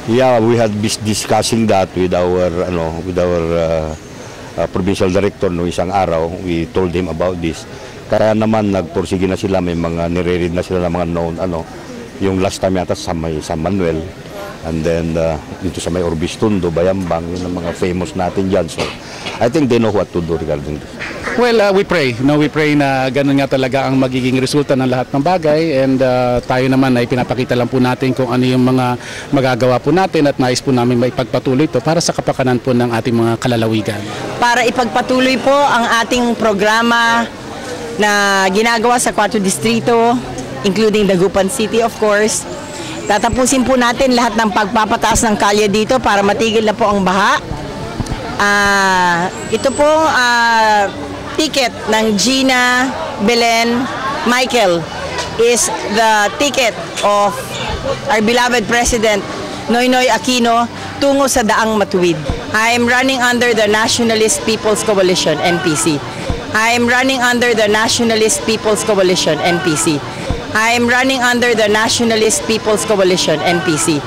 Yeah, we had been discussing that with our provincial director no isang araw. We told him about this. Kaya naman nagpursige na sila, may mga nire-read na sila ng mga known yung last time yata sa San Manuel, and then dito sa may Orbistundo, Bayambang, yun ang mga famous natin dyan. So I think they know what to do regarding this. Well, we pray. We pray na ganun nga talaga ang magiging resulta ng lahat ng bagay, and tayo naman ay pinapakita lang po natin kung ano yung mga magagawa po natin at nais po namin maipagpatuloy ito para sa kapakanan po ng ating mga kalalawigan. Para ipagpatuloy po ang ating programa na ginagawa sa 4 distrito, including Dagupan City of course. Tatapusin po natin lahat ng pagpapataas ng kalye dito para matigil na po ang baha. Ito po ticket ng Gina Belen Michael is the ticket of our beloved President Noynoy Aquino tungo sa Daang Matuwid. I am running under the Nationalist People's Coalition, NPC. I am running under the Nationalist People's Coalition, NPC. I am running under the Nationalist People's Coalition, NPC.